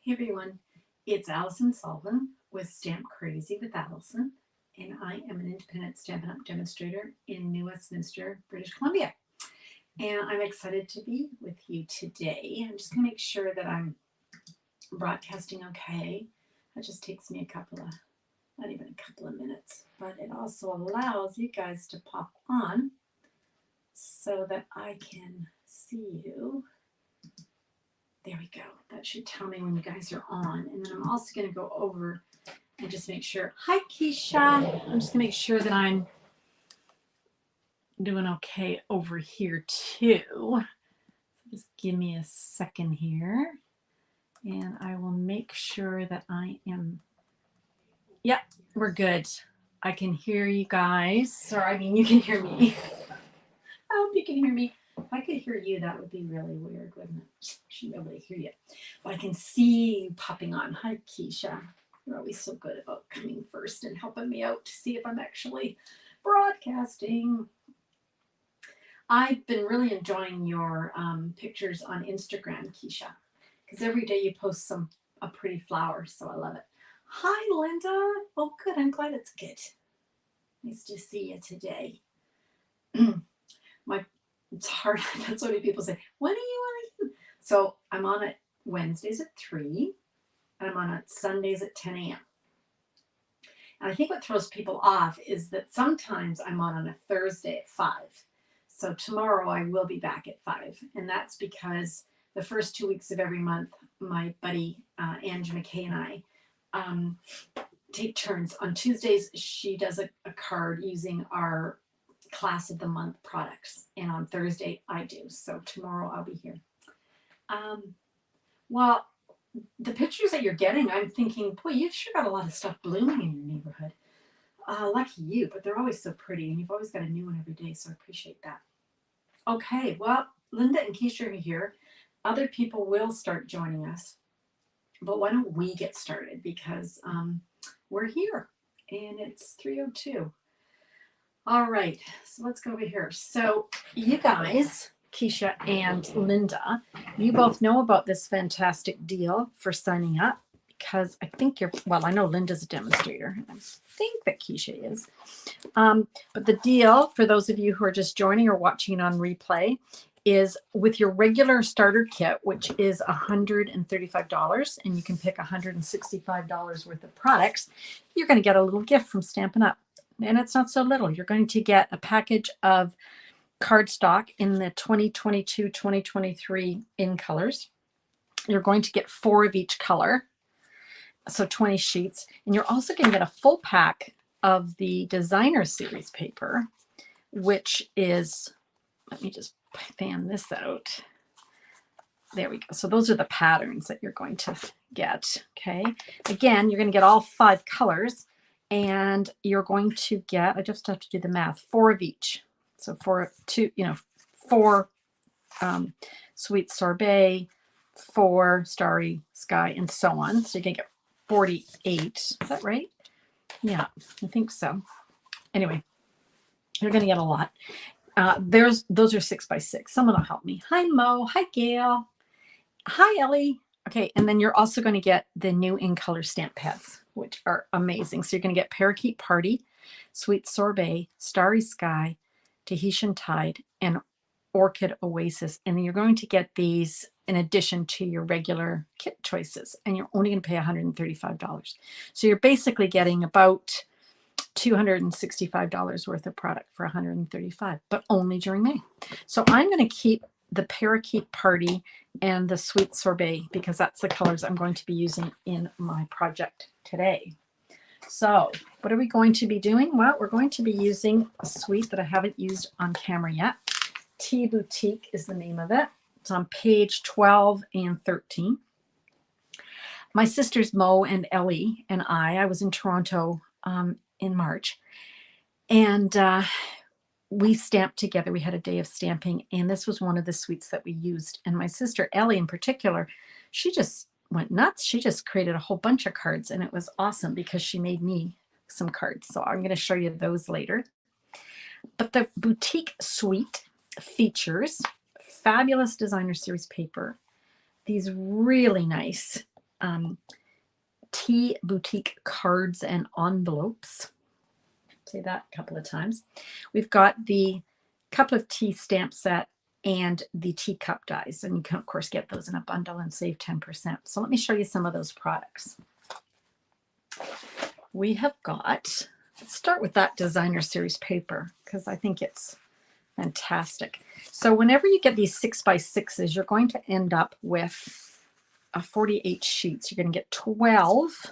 Hey everyone, it's Alison Sullivan with Stamp Crazy with Alison, and I am an independent Stampin' Up! Demonstrator in New Westminster, British Columbia. And I'm excited to be with you today. I'm just going to make sure that I'm broadcasting okay. That just takes me not even a couple of minutes, but it also allows you guys to pop on so that I can see you. There we go. That should tell me when you guys are on. And then I'm also going to go over and just make sure. Hi, Keisha. I'm just going to make sure that I'm doing okay over here too. So just give me a second here. And I will make sure that I am. Yep, we're good. I can hear you guys. Or I mean, you can hear me. I hope you can hear me. If I could hear you, that would be really weird, wouldn't it? I shouldn't be able to hear you. But I can see you popping on. Hi, Keisha. You're always so good about coming first and helping me out to see if I'm actually broadcasting. I've been really enjoying your pictures on Instagram, Keisha, because every day you post a pretty flower, so I love it. Hi, Linda. Oh, good. I'm glad it's good. Nice to see you today. It's hard. That's what people say. When are you on? So I'm on it Wednesdays at 3, and I'm on it Sundays at 10 a.m. And I think what throws people off is that sometimes I'm on a Thursday at 5. So tomorrow I will be back at 5. And that's because the first 2 weeks of every month, my buddy Angie McKay and I take turns. On Tuesdays, she does a card using our class of the month products, and on Thursday I do. So tomorrow I'll be here. Well, the pictures that you're getting, I'm thinking, boy, you've sure got a lot of stuff blooming in your neighborhood. Lucky you, but they're always so pretty, and you've always got a new one every day, so I appreciate that. Okay, well, Linda and Keisha are here. Other people will start joining us, but why don't we get started, because we're here and it's 3:02. All right, so let's go over here. So you guys, Keisha and Linda, you both know about this fantastic deal for signing up, because I think I know Linda's a demonstrator. I think that Keisha is. But the deal, for those of you who are just joining or watching on replay, is with your regular starter kit, which is $135, and you can pick $165 worth of products, you're going to get a little gift from Stampin' Up! And it's not so little. You're going to get a package of cardstock in the 2022-2023 in colors. You're going to get 4 of each color, so 20 sheets. And you're also going to get a full pack of the designer series paper, which is, let me just fan this out. There we go. So those are the patterns that you're going to get. Okay. Again, you're going to get all 5 colors. And you're going to get, I just have to do the math, 4 of each. So 4 sweet sorbet, 4 starry sky, and so on. So you can get 48. Is that right? Yeah, I think so. Anyway, you're going to get a lot. Those are 6 by 6. Someone will help me. Hi, Mo. Hi, Gail. Hi, Ellie. Okay, and then you're also going to get the new in color stamp pads, which are amazing. So you're going to get Parakeet Party, Sweet Sorbet, Starry Sky, Tahitian Tide, and Orchid Oasis. And you're going to get these in addition to your regular kit choices. And you're only going to pay $135. So you're basically getting about $265 worth of product for $135, but only during May. So I'm going to keep the Parakeet Party and the Sweet Sorbet, because that's the colors I'm going to be using in my project today. So what are we going to be doing? Well, we're going to be using a suite that I haven't used on camera yet. Tea Boutique is the name of it. It's on page 12 and 13. My sisters Mo and Ellie and I was in Toronto in March, and we stamped together. We had a day of stamping, and this was one of the suites that we used. And my sister Ellie in particular, she just went nuts. She just created a whole bunch of cards, and it was awesome because she made me some cards. So I'm going to show you those later. But the boutique suite features fabulous designer series paper, these really nice Tea Boutique cards and envelopes. Say that a couple of times. We've got the cup of tea stamp set and the teacup dies. And you can, of course, get those in a bundle and save 10%. So let me show you some of those products. We have got, let's start with that designer series paper because I think it's fantastic. So whenever you get these 6x6s, you're going to end up with 48 sheets. You're going to get 12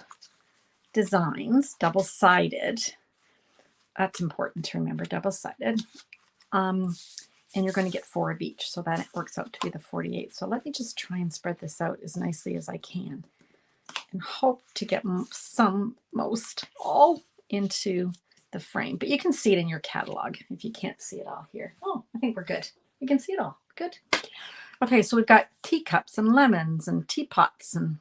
designs, double-sided. That's important to remember, double-sided. And you're going to get 4 of each, so that it works out to be the 48. So let me just try and spread this out as nicely as I can and hope to get most all into the frame. But you can see it in your catalog if you can't see it all here. Oh, I think we're good. You can see it all. Good. Okay, so we've got teacups and lemons and teapots, and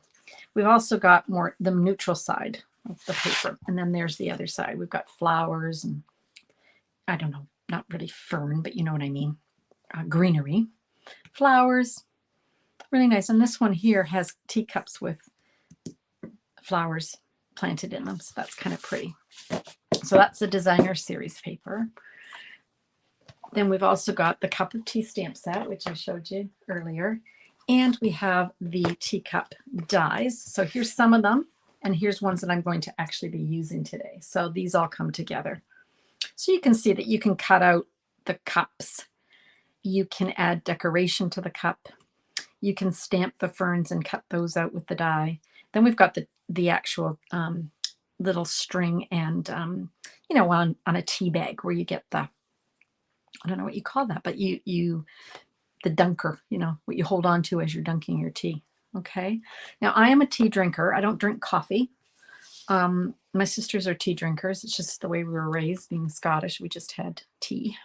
we've also got more the neutral side of the paper. And then there's the other side. We've got flowers and I don't know, not really fern, but you know what I mean. Greenery, flowers, really nice. And this one here has teacups with flowers planted in them. So that's kind of pretty. So that's the designer series paper. Then we've also got the cup of tea stamp set, which I showed you earlier. And we have the teacup dies. So here's some of them. And here's ones that I'm going to actually be using today. So these all come together. So you can see that you can cut out the cups. You can add decoration to the cup. You can stamp the ferns and cut those out with the die. Then we've got the actual little string and, you know, on a tea bag where you get the, I don't know what you call that, but the dunker, you know, what you hold on to as you're dunking your tea. Okay. Now I am a tea drinker. I don't drink coffee. My sisters are tea drinkers. It's just the way we were raised, being Scottish. We just had tea.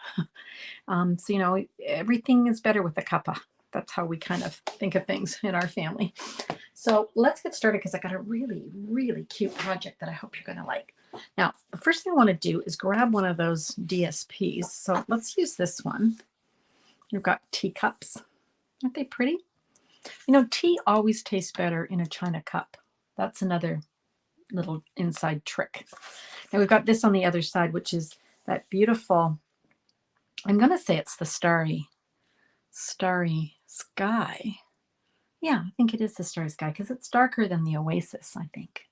So, you know, everything is better with a cuppa. That's how we kind of think of things in our family. So let's get started because I got a really, really cute project that I hope you're going to like. Now, the first thing I want to do is grab one of those DSPs. So let's use this one. We've got teacups. Aren't they pretty? You know, tea always tastes better in a china cup. That's another little inside trick. Now we've got this on the other side, which is that beautiful, I'm going to say it's the starry sky. Yeah, I think it is the starry sky because it's darker than the oasis, I think.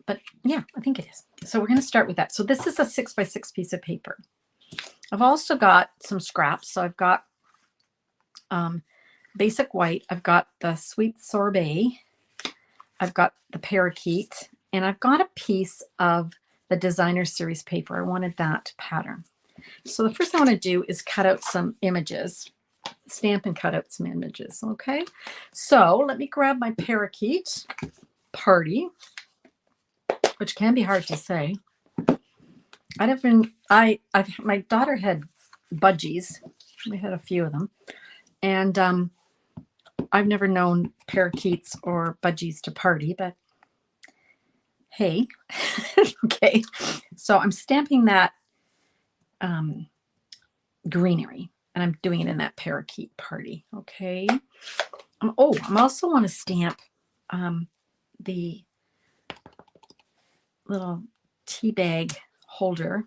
But yeah, I think it is. So we're going to start with that. So this is a 6x6 piece of paper. I've also got some scraps. So I've got basic white. I've got the sweet sorbet. I've got the parakeet, and I've got a piece of the designer series paper. I wanted that pattern. So the first thing I want to do is cut out some images, stamp and cut out some images. Okay. So let me grab my parakeet party, which can be hard to say. My daughter had budgies. We had a few of them. And I've never known parakeets or budgies to party, but hey. Okay. So I'm stamping that greenery, and I'm doing it in that parakeet party. Okay. I'm also want to stamp the little tea bag holder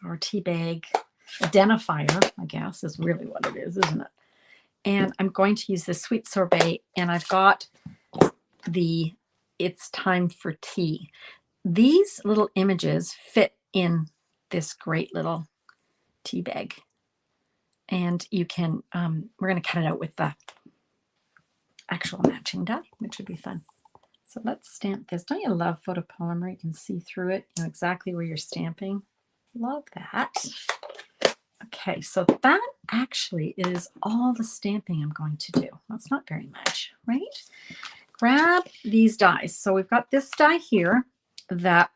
or tea bag identifier, I guess is really what it is, isn't it? And I'm going to use this sweet sorbet, and I've got the It's Time for Tea. These little images fit in this great little tea bag. And you can, we're going to cut it out with the actual matching die, which would be fun. So let's stamp this. Don't you love photopolymer? You can see through it, you know exactly where you're stamping. Love that. Okay, so that actually is all the stamping I'm going to do. That's not very much, right? Grab these dies. So we've got this die here that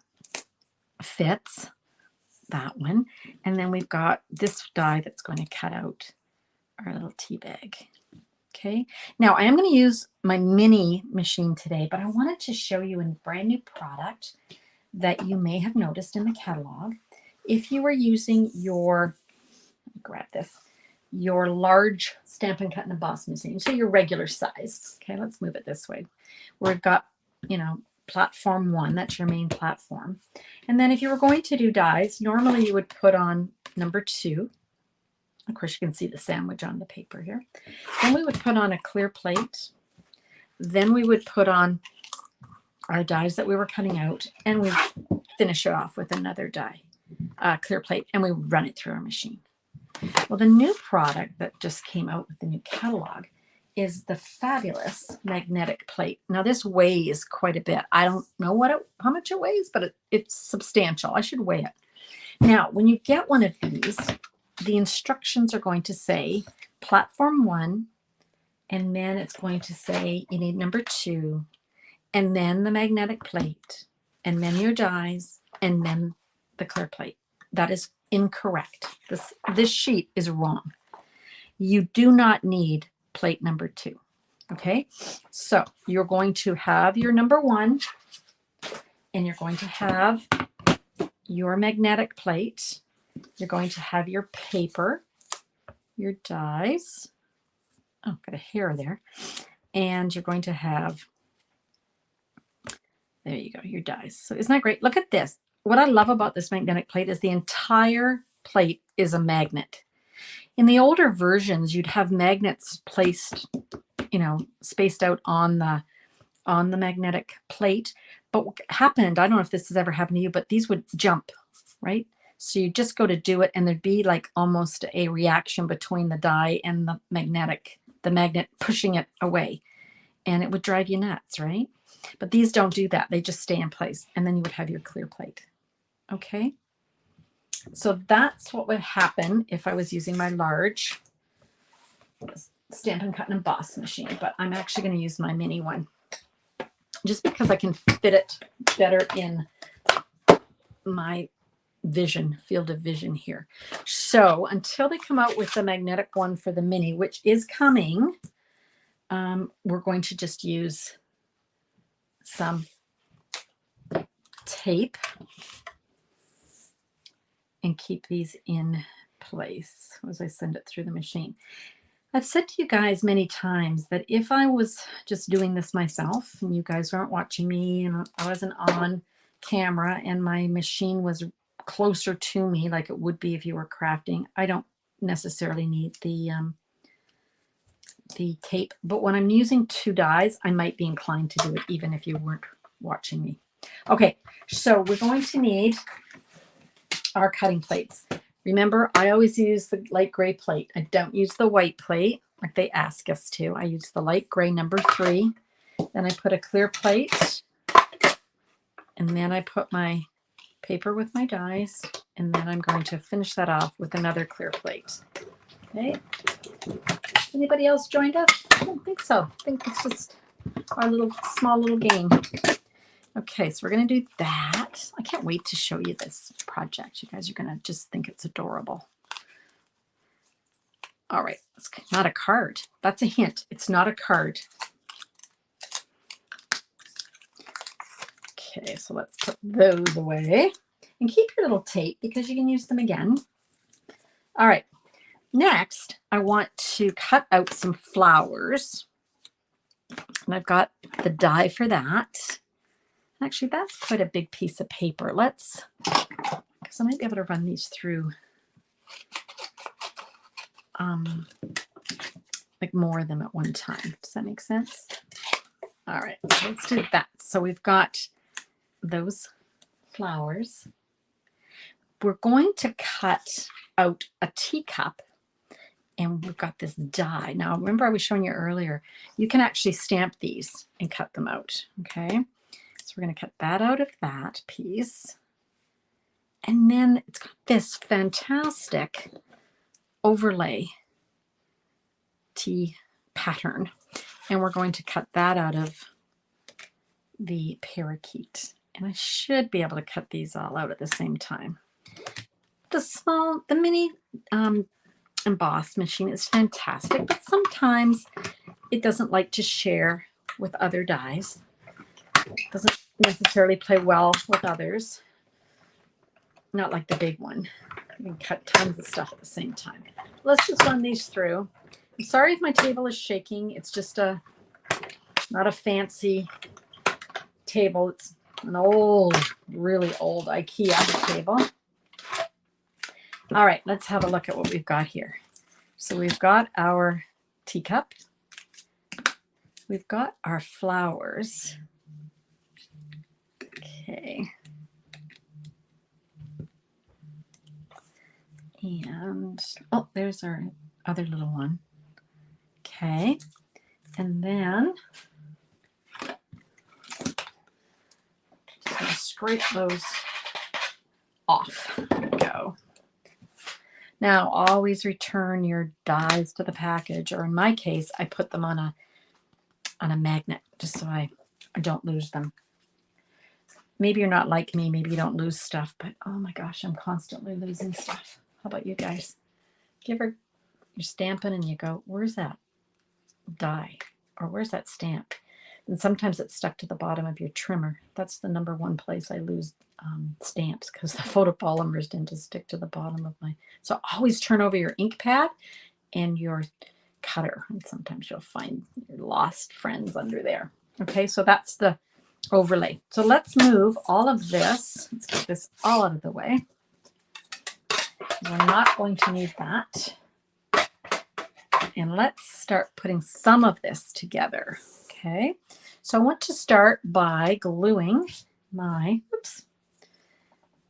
fits that one. And then we've got this die that's going to cut out our little tea bag. Okay, now I am going to use my mini machine today, but I wanted to show you a brand new product that you may have noticed in the catalog. If you were using your, grab this, your large Stampin' Cut and Emboss machine, so your regular size. Okay, let's move it this way. We've got, you know, platform 1, that's your main platform. And then if you were going to do dies, normally you would put on number 2. Of course, you can see the sandwich on the paper here. Then we would put on a clear plate. Then we would put on our dies that we were cutting out, and we finish it off with another die, clear plate, and we run it through our machine. Well, the new product that just came out with the new catalog is the fabulous magnetic plate. Now, this weighs quite a bit. I don't know how much it weighs, but it's substantial. I should weigh it. Now, when you get one of these, the instructions are going to say platform 1, and then it's going to say you need number 2, and then the magnetic plate, and then your dies, and then the clear plate. That is incorrect. This sheet is wrong. You do not need plate number 2. Okay, so you're going to have your number 1, and you're going to have your magnetic plate. You're going to have your paper, your dies. Oh, got a hair there. And you're going to have, there you go, your dies. So isn't that great? Look at this. What I love about this magnetic plate is the entire plate is a magnet. In the older versions, you'd have magnets placed, you know, spaced out on the magnetic plate. But what happened, I don't know if this has ever happened to you, but these would jump, right? So you just go to do it, and there'd be like almost a reaction between the die and the magnet pushing it away, and it would drive you nuts, right? But these don't do that. They just stay in place, and then you would have your clear plate. Okay, so that's what would happen if I was using my large Stampin' Cut and Emboss machine, but I'm actually going to use my mini one just because I can fit it better in my field of vision here. So until they come out with the magnetic one for the mini, which is coming, we're going to just use some tape and keep these in place as I send it through the machine. I've said to you guys many times that if I was just doing this myself and you guys weren't watching me and I wasn't on camera and my machine was closer to me like it would be if you were crafting, I don't necessarily need the tape. But when I'm using 2 dies, I might be inclined to do it even if you weren't watching me. Okay, so we're going to need our cutting plates. Remember, I always use the light gray plate. I don't use the white plate like they ask us to. I use the light gray number 3. Then I put a clear plate, and then I put my paper with my dies, and then I'm going to finish that off with another clear plate. Okay. Anybody else joined us? I don't think so. I think it's just our small little game. Okay, so we're going to do that. I can't wait to show you this project. You guys are going to just think it's adorable. All right, it's not a card. That's a hint. It's not a card. Okay, so let's put those away and keep your little tape because you can use them again. All right, next I want to cut out some flowers, and I've got the die for that. Actually, that's quite a big piece of paper. Because I might be able to run these through like more of them at one time. Does that make sense? All right, so let's do that. So we've got those flowers. We're going to cut out a teacup, and we've got this die. Now, remember I was showing you earlier, you can actually stamp these and cut them out, okay? So we're going to cut that out of that piece. And then it's got this fantastic overlay tea pattern. And we're going to cut that out of the parakeet. And I should be able to cut these all out at the same time. The mini emboss machine is fantastic, but sometimes it doesn't like to share with other dies. It doesn't necessarily play well with others. Not like the big one. You can cut tons of stuff at the same time. Let's just run these through. I'm sorry if my table is shaking. It's just not a fancy table. It's an old, really old IKEA table. All right, let's have a look at what we've got here. So we've got our teacup. We've got our flowers. Okay. And, oh, there's our other little one. Okay. And then, just going to scrape those off. There we go. Now, always return your dies to the package, or in my case, I put them on a magnet just so I don't lose them. Maybe you're not like me. Maybe you don't lose stuff, but oh my gosh, I'm constantly losing stuff. How about you guys? If you ever, you're stamping and you go, where's that die? Or where's that stamp? And sometimes it's stuck to the bottom of your trimmer. That's the number one place I lose stamps, because the photopolymers tend to stick to the bottom of my. So always turn over your ink pad and your cutter. And sometimes you'll find your lost friends under there. Okay, so that's the overlay. So let's move all of this. Let's get this all out of the way. We're not going to need that. And let's start putting some of this together. Okay, so I want to start by gluing my,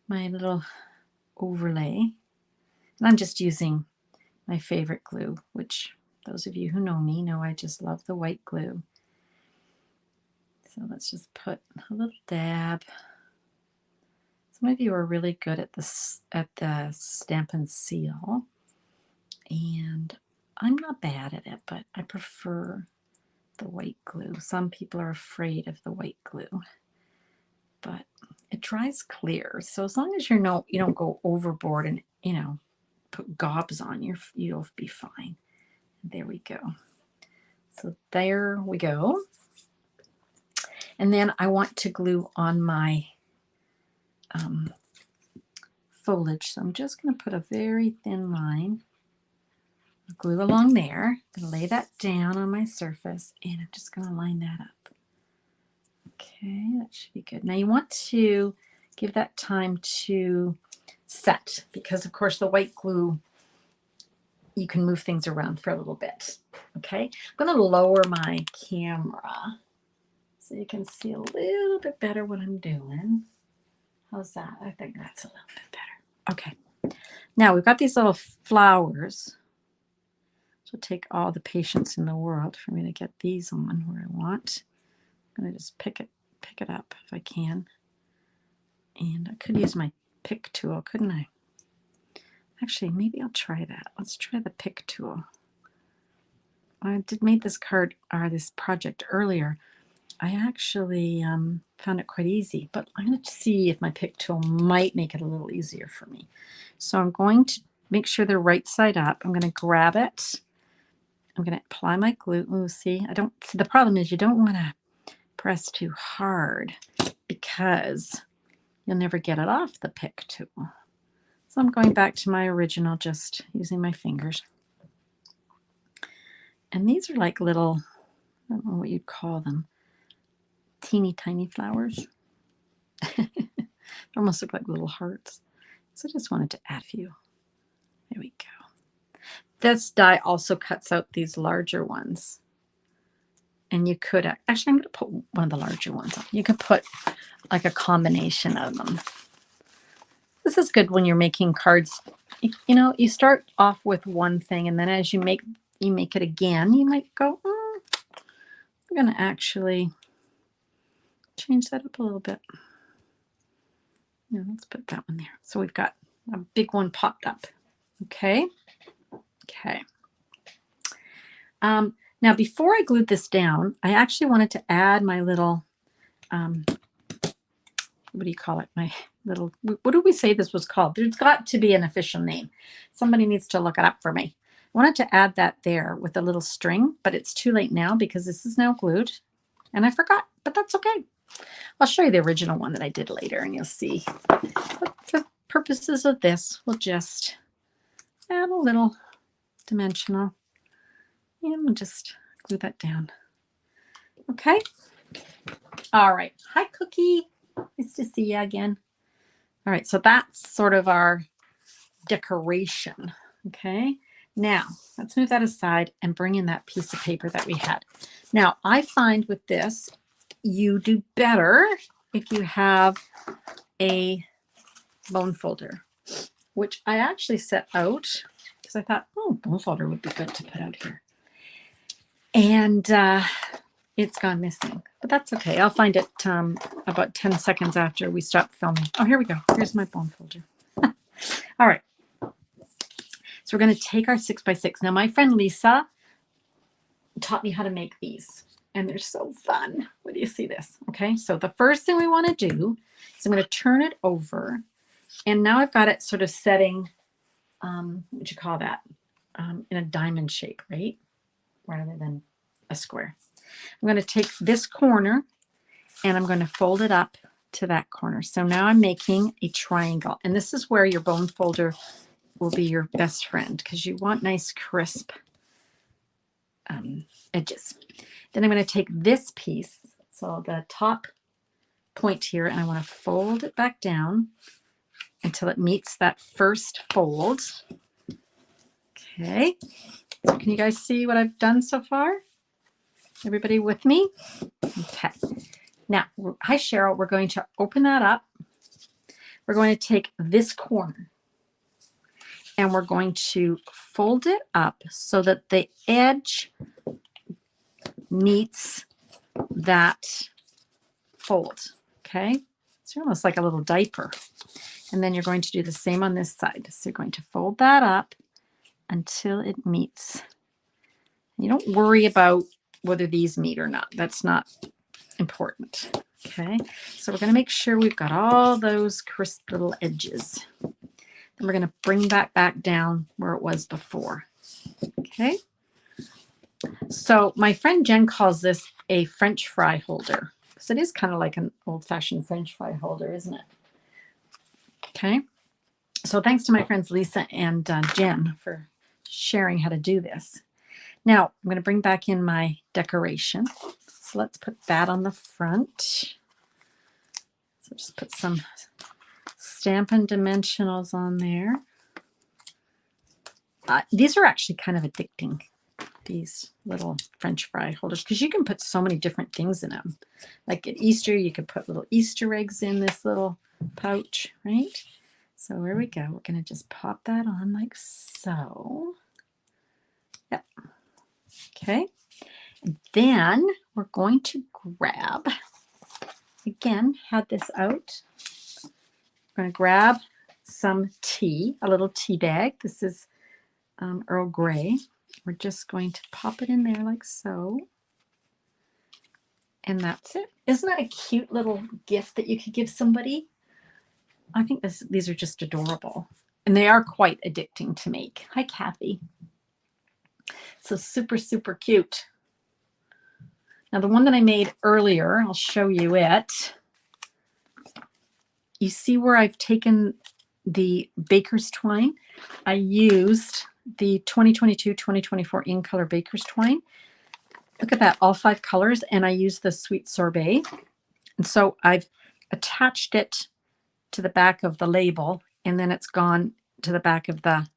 my little overlay. And I'm just using my favorite glue, which those of you who know me know I just love the white glue. So let's just put a little dab. Some of you are really good at the stamp and seal, and I'm not bad at it, but I prefer the white glue. Some people are afraid of the white glue, but it dries clear. So as long as you don't go overboard and put gobs on, you'll be fine. There we go. So there we go. And then I want to glue on my foliage. So I'm just going to put a very thin line, glue along there. I'm going to lay that down on my surface, and I'm just going to line that up. Okay, that should be good. Now you want to give that time to set, because of course the white glue, you can move things around for a little bit. Okay, I'm going to lower my camera so you can see a little bit better what I'm doing. How's that? I think that's a little bit better. Okay, now we've got these little flowers. So take all the patience in the world for me to get these on where I want. I'm going to just pick it up if I can. And I could use my pick tool, couldn't I? Actually, maybe I'll try that. Let's try the pick tool. I made this card or this project earlier. I actually found it quite easy, but I'm going to see if my pick tool might make it a little easier for me. So I'm going to make sure they're right side up. I'm going to grab it. I'm going to apply my glue. Ooh, see, the problem is you don't want to press too hard because you'll never get it off the pick tool. So I'm going back to my original, just using my fingers. And these are like little, I don't know what you'd call them, teeny tiny flowers. They almost look like little hearts. So I just wanted to add a few. There we go. This die also cuts out these larger ones. And you could, actually I'm going to put one of the larger ones on. You could put like a combination of them. This is good when you're making cards. You start off with one thing, and then as you make it again, you might go, I'm going to actually change that up a little bit. Yeah, let's put that one there. So we've got a big one popped up. Okay. Okay. Now, before I glued this down, I actually wanted to add my little, what do you call it? My little, what did we say this was called? There's got to be an official name. Somebody needs to look it up for me. I wanted to add that there with a little string, but it's too late now because this is now glued. And I forgot, but that's okay. I'll show you the original one that I did later and you'll see. purposes of this, we'll just add a little dimensional and we'll just glue that down. Okay. All right. Hi, Cookie. Nice to see you again. All right. So that's sort of our decoration. Okay. Now let's move that aside and bring in that piece of paper that we had. Now I find with this, you do better if you have a bone folder, which I actually set out because I thought, oh, bone folder would be good to put out here. And it's gone missing, but that's okay. I'll find it about 10 seconds after we stop filming. Oh, here we go. Here's my bone folder. All right. So we're going to take our 6x6. Now, my friend Lisa taught me how to make these, and they're so fun. What do you see this? Okay. So the first thing we want to do is I'm going to turn it over, and now I've got it sort of setting, what you call that, in a diamond shape, right? Rather than a square. I'm going to take this corner and I'm going to fold it up to that corner. So now I'm making a triangle, and this is where your bone folder will be your best friend because you want nice crisp edges. Then I'm going to take this piece, so the top point here, and I want to fold it back down until it meets that first fold. Okay. So can you guys see what I've done so far? Everybody with me? Okay. Now, hi, Cheryl. We're going to open that up. We're going to take this corner and we're going to fold it up so that the edge meets that fold. Okay. It's almost like a little diaper. And then you're going to do the same on this side. So you're going to fold that up until it meets. You don't worry about whether these meet or not. That's not important. Okay, so we're going to make sure we've got all those crisp little edges. Then we're going to bring that back down where it was before. Okay, so my friend Jen calls this a French fry holder because it is kind of like an old-fashioned French fry holder, isn't it? Okay, so thanks to my friends Lisa and Jen for sharing how to do this. Now, I'm going to bring back in my decoration. So let's put that on the front. So just put some Stampin' Dimensionals on there. These are actually kind of addicting, these little French fry holders, because you can put so many different things in them. Like at Easter, you could put little Easter eggs in this little pouch, right? So here we go. We're going to just pop that on like so. Yep. Okay. And then we're going to grab, again, had this out. We're going to grab some tea, a little tea bag. This is Earl Grey. We're just going to pop it in there like so. And that's it. Isn't that a cute little gift that you could give somebody? I think these are just adorable. And they are quite addicting to make. Hi, Kathy. So super, super cute. Now the one that I made earlier, I'll show you it. You see where I've taken the baker's twine? I used the 2022-2024 in color baker's twine. Look at that, all 5 colors, and I used the sweet sorbet. And so I've attached it to the back of the label, and then it's gone to the back of the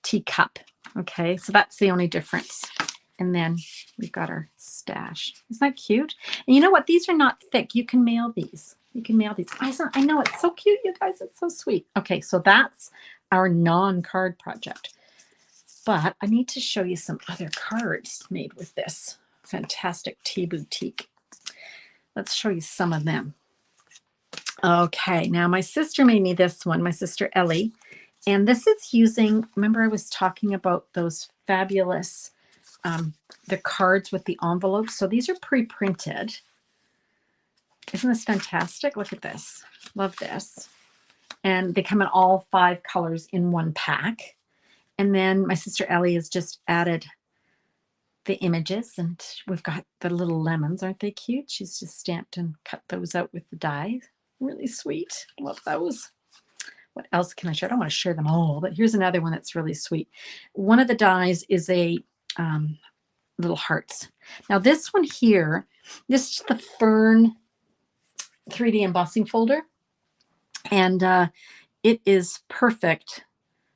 teacup. Okay, so that's the only difference. And then we've got our stash. Isn't that cute? And you know what? These are not thick. You can mail these. You can mail these. I know, it's so cute, you guys. It's so sweet. Okay, so that's our non-card project. But I need to show you some other cards made with this fantastic tea boutique. Let's show you some of them. Okay, now my sister made me this one, my sister Ellie. And this is using, remember I was talking about those fabulous, the cards with the envelopes. So these are pre-printed. Isn't this fantastic? Look at this. Love this. And they come in all 5 colors in one pack. And then my sister Ellie has just added the images, and we've got the little lemons. Aren't they cute? She's just stamped and cut those out with the die. Really sweet. Love those. What else can I share? I don't want to share them all, but here's another one that's really sweet. One of the dies is a little hearts. Now this one here, this is the Fern 3D embossing folder, and it is perfect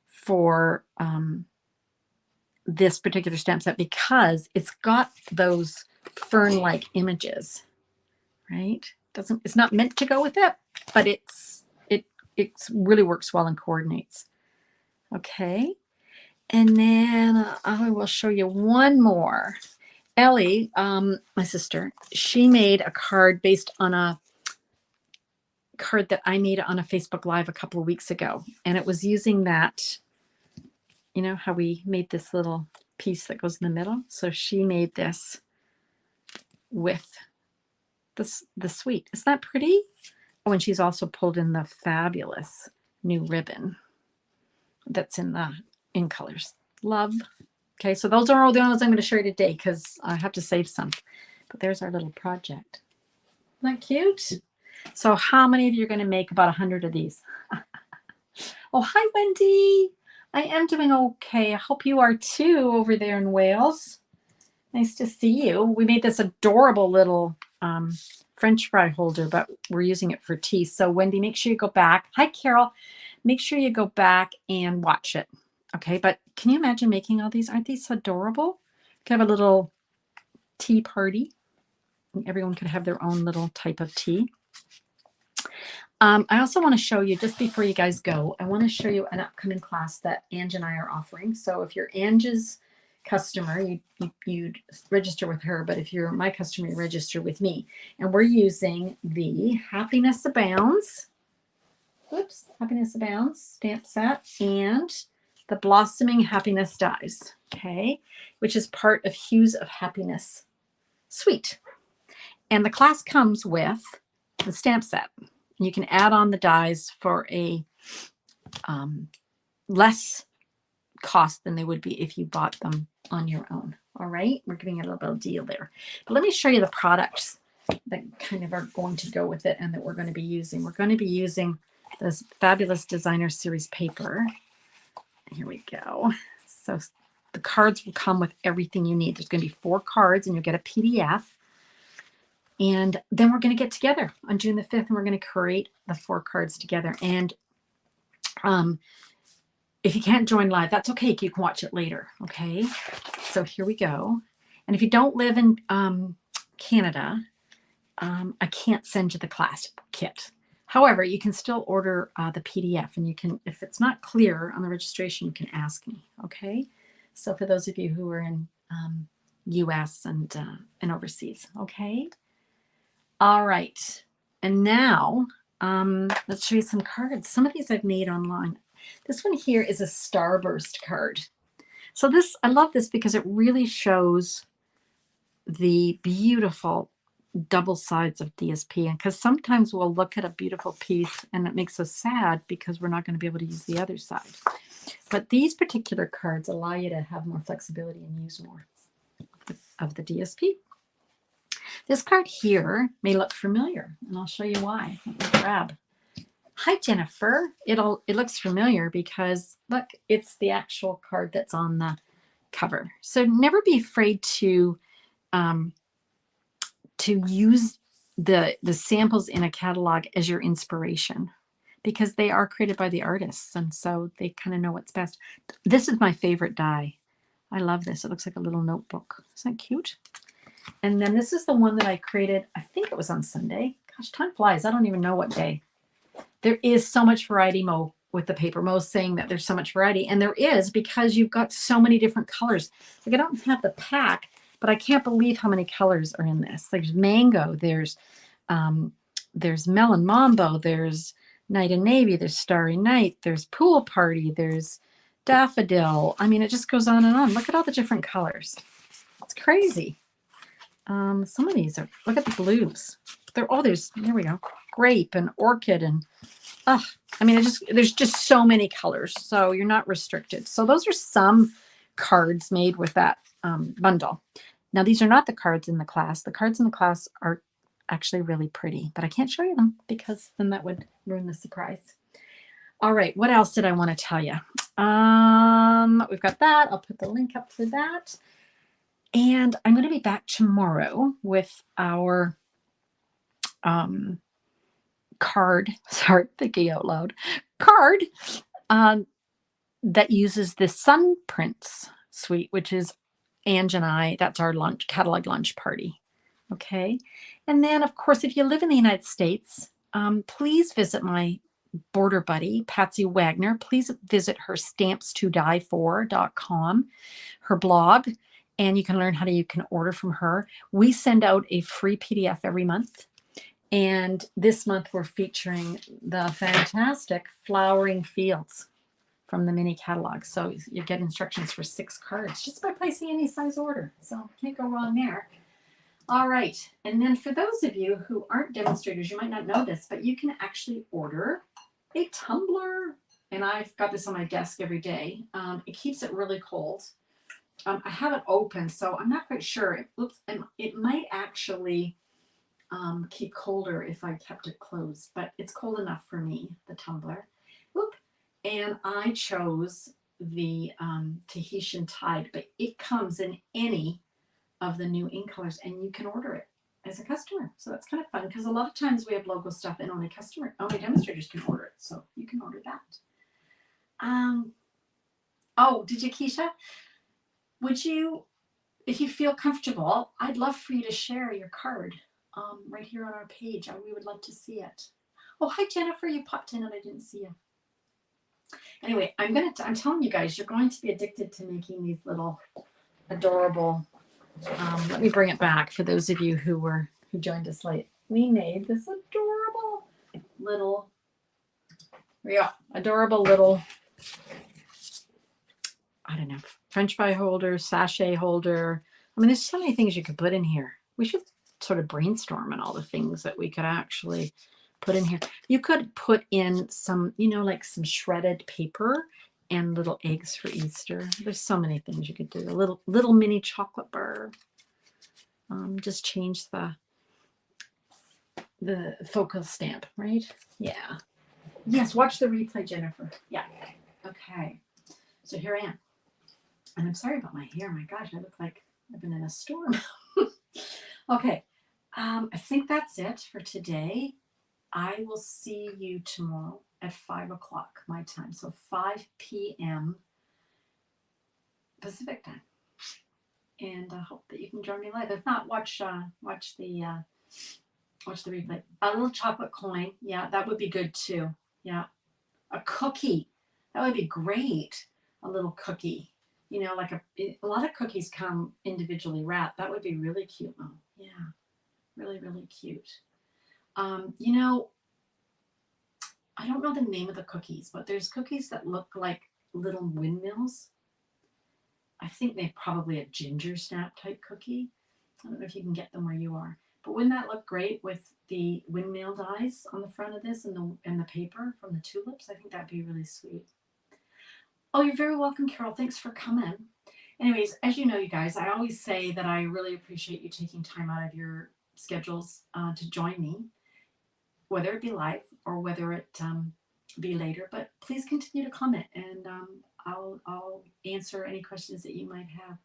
for this particular stamp set because it's got those fern-like images, right? It's not meant to go with it, but it really works well and coordinates. Okay, and then I will show you one more. Ellie, my sister, she made a card based on a card that I made on a Facebook Live a couple of weeks ago, and it was using that, you know how we made this little piece that goes in the middle? So she made this with the sweet. Isn't that pretty? Oh, and she's also pulled in the fabulous new ribbon that's in colors. Love. Okay, so those are all the ones I'm going to show you today because I have to save some. But there's our little project. Isn't that cute? So how many of you are going to make about 100 of these? Oh, hi, Wendy. I am doing okay. I hope you are too over there in Wales. Nice to see you. We made this adorable little French fry holder, but we're using it for tea. So Wendy, make sure you go back. Hi, Carol. Make sure you go back and watch it. Okay, but can you imagine making all these? Aren't these adorable? You could have a little tea party. Everyone could have their own little type of tea. I also want to show you, just before you guys go, I want to show you an upcoming class that Ange and I are offering. So if you're Ange's customer, you'd register with her, but if you're my customer, you register with me. And we're using the Happiness Abounds, Happiness Abounds stamp set and the Blossoming Happiness dies, okay, which is part of Hues of Happiness Suite. And the class comes with the stamp set. You can add on the dies for a less cost than they would be if you bought them on your own. All right, we're giving you a little bit of a deal there. But let me show you the products that kind of are going to go with it and that we're going to be using. We're going to be using this fabulous designer series paper. Here we go. So the cards will come with everything you need. There's going to be 4 cards and you'll get a PDF. And then we're going to get together on June the 5th and we're going to create the 4 cards together. And if you can't join live, that's okay. You can watch it later. Okay. So here we go. And if you don't live in Canada, I can't send you the class kit. However, you can still order the PDF and you can, if it's not clear on the registration, you can ask me. Okay. So for those of you who are in US and overseas. Okay. All right, and now let's show you some cards. Some of these I've made online. This one here is a Starburst card. So this, I love this because it really shows the beautiful double sides of DSP. And because sometimes we'll look at a beautiful piece and it makes us sad because we're not going to be able to use the other side. But these particular cards allow you to have more flexibility and use more of the DSP. This card here may look familiar, and I'll show you why. Let me grab. Hi, Jennifer. It looks familiar because, look, it's the actual card that's on the cover. So never be afraid to use the samples in a catalog as your inspiration because they are created by the artists, and so they kind of know what's best. This is my favorite die. I love this. It looks like a little notebook. Isn't that cute? And then this is the one that I created, I think it was on Sunday. Gosh, time flies. I don't even know what day. There is so much variety, Mo, with the paper. Mo's saying that there's so much variety. And there is because you've got so many different colors. Like I don't have the pack, but I can't believe how many colors are in this. Like there's mango, there's melon mambo, there's night and navy, there's starry night, there's pool party, there's daffodil. I mean, it just goes on and on. Look at all the different colors. It's crazy. Some of these are, look at the blues. There we go. Grape and orchid and, I mean, there's just so many colors. So you're not restricted. So those are some cards made with that bundle. Now, these are not the cards in the class. The cards in the class are actually really pretty, but I can't show you them because then that would ruin the surprise. All right, what else did I want to tell you? We've got that. I'll put the link up for that. And I'm going to be back tomorrow with our card, sorry, thinking out loud, card that uses the Sun Prince suite, which is Ange and I, that's our lunch, catalog lunch party. Okay. And then, of course, if you live in the United States, please visit my border buddy, Patsy Wagner. Please visit her stampstodiefor.com, her blog, and you can learn how you can order from her. We send out a free PDF every month. And this month we're featuring the fantastic Flowering Fields from the mini catalog. So you get instructions for 6 cards just by placing any size order. So can't go wrong there. All right. And then for those of you who aren't demonstrators, you might not know this, but you can actually order a tumbler. And I've got this on my desk every day. It keeps it really cold. I have it open, so I'm not quite sure. It might actually keep colder if I kept it closed, but it's cold enough for me, the tumbler. Oop. And I chose the Tahitian Tide, but it comes in any of the new ink colors, and you can order it as a customer. So that's kind of fun because a lot of times we have logo stuff and only demonstrators can order it. So you can order that. Oh, did you, Keisha? Would you, if you feel comfortable, I'd love for you to share your card right here on our page. We would love to see it. Oh, hi, Jennifer. You popped in and I didn't see you. Anyway, I'm telling you guys, you're going to be addicted to making these little adorable. Let me bring it back for those of you who joined us late. We made this adorable little, I don't know, French fry holder, sachet holder. I mean, there's so many things you could put in here. We should sort of brainstorm on all the things that we could actually put in here. You could put in some, like some shredded paper and little eggs for Easter. There's so many things you could do. A little mini chocolate bar. Just change the focal stamp, right? Yeah. Yes, watch the replay, Jennifer. Yeah. Okay. So here I am. And I'm sorry about my hair. My gosh, I look like I've been in a storm. Okay. I think that's it for today. I will see you tomorrow at 5 o'clock my time. So 5 p.m. Pacific time. And I hope that you can join me live. If not, watch the replay. A little chocolate coin. Yeah, that would be good too. Yeah. A cookie. That would be great. A little cookie. Like a lot of cookies come individually wrapped. That would be really cute. Oh, yeah. Really, really cute. I don't know the name of the cookies, but there's cookies that look like little windmills. I think they're probably a ginger snap type cookie. I don't know if you can get them where you are. But wouldn't that look great with the windmill dies on the front of this and the paper from the tulips? I think that'd be really sweet. Oh, you're very welcome, Carol. Thanks for coming. Anyways, as you know, you guys, I always say that I really appreciate you taking time out of your schedules to join me, whether it be live or whether it be later. But please continue to comment, and I'll answer any questions that you might have.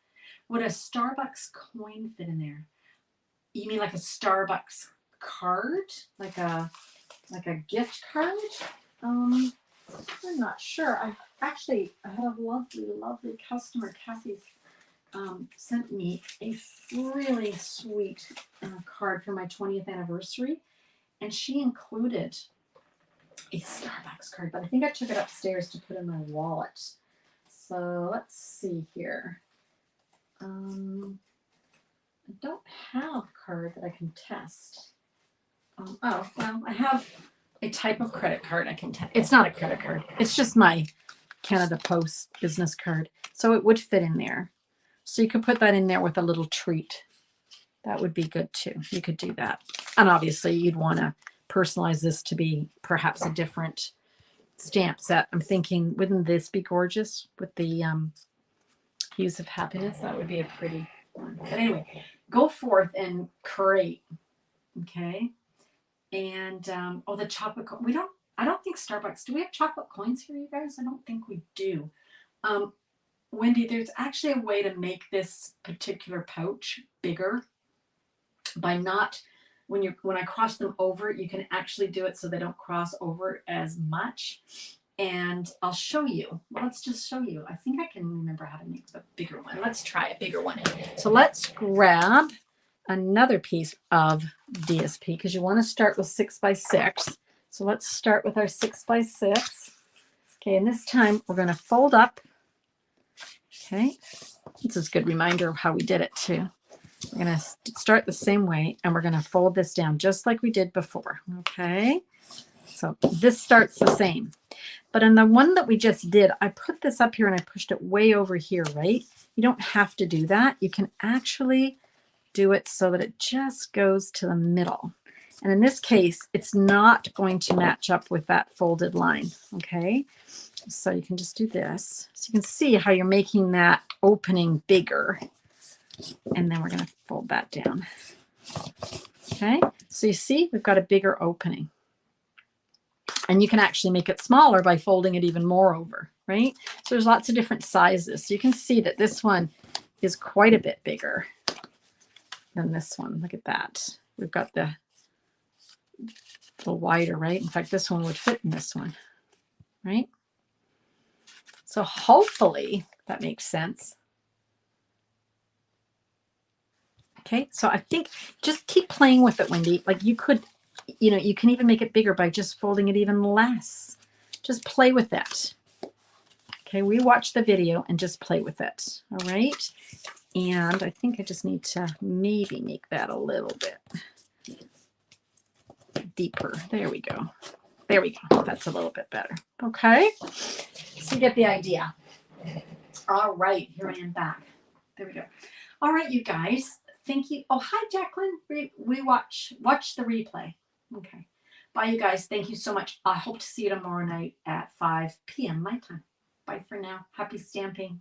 Would a Starbucks coin fit in there? You mean like a Starbucks card, like a gift card? I'm not sure. I had a lovely customer, Kathy, sent me a really sweet card for my 20th anniversary, and she included a Starbucks card, but I think I took it upstairs to put in my wallet. So let's see here. I don't have a card that I can test. I have a type of credit card I can test. It's not a credit card. It's just my Canada Post business card. So it would fit in there. So you could put that in there with a little treat. That would be good too. You could do that. And obviously you'd want to personalize this to be perhaps a different stamp set. I'm thinking, wouldn't this be gorgeous with the hues of happiness? That would be a pretty one. But anyway, go forth and create. Okay. And the chocolate. I don't think Starbucks, do we have chocolate coins here, you guys? I don't think we do. Wendy, there's actually a way to make this particular pouch bigger by not, when I cross them over, you can actually do it so they don't cross over as much. And I'll show you. Well, let's just show you. I think I can remember how to make the bigger one. Let's try a bigger one. So let's grab another piece of DSP because you want to start with 6x6. So let's start with our 6x6. Okay, and this time we're going to fold up. Okay, this is a good reminder of how we did it too. We're going to start the same way and we're going to fold this down just like we did before. Okay, so this starts the same. But in the one that we just did, I put this up here and I pushed it way over here, right? You don't have to do that. You can actually do it so that it just goes to the middle. And in this case, it's not going to match up with that folded line, okay? So you can just do this. So you can see how you're making that opening bigger. And then we're going to fold that down. Okay, so you see we've got a bigger opening. And you can actually make it smaller by folding it even more over, right? So there's lots of different sizes. So you can see that this one is quite a bit bigger than this one. Look at that. We've got the little wider, right? In fact, this one would fit in this one, right? So hopefully that makes sense. Okay, so I think just keep playing with it, Wendy. Like you could, you know, you can even make it bigger by just folding it even less. Just play with it. Okay, we watch the video and just play with it. All right. And I think I just need to maybe make that a little bit deeper. There we go. There we go. That's a little bit better. Okay. So you get the idea. All right. Here I am back. There we go. All right, you guys. Thank you. Oh, hi, Jacqueline. We watch the replay. Okay. Bye, you guys. Thank you so much. I hope to see you tomorrow night at 5 p.m. my time. Bye for now. Happy stamping.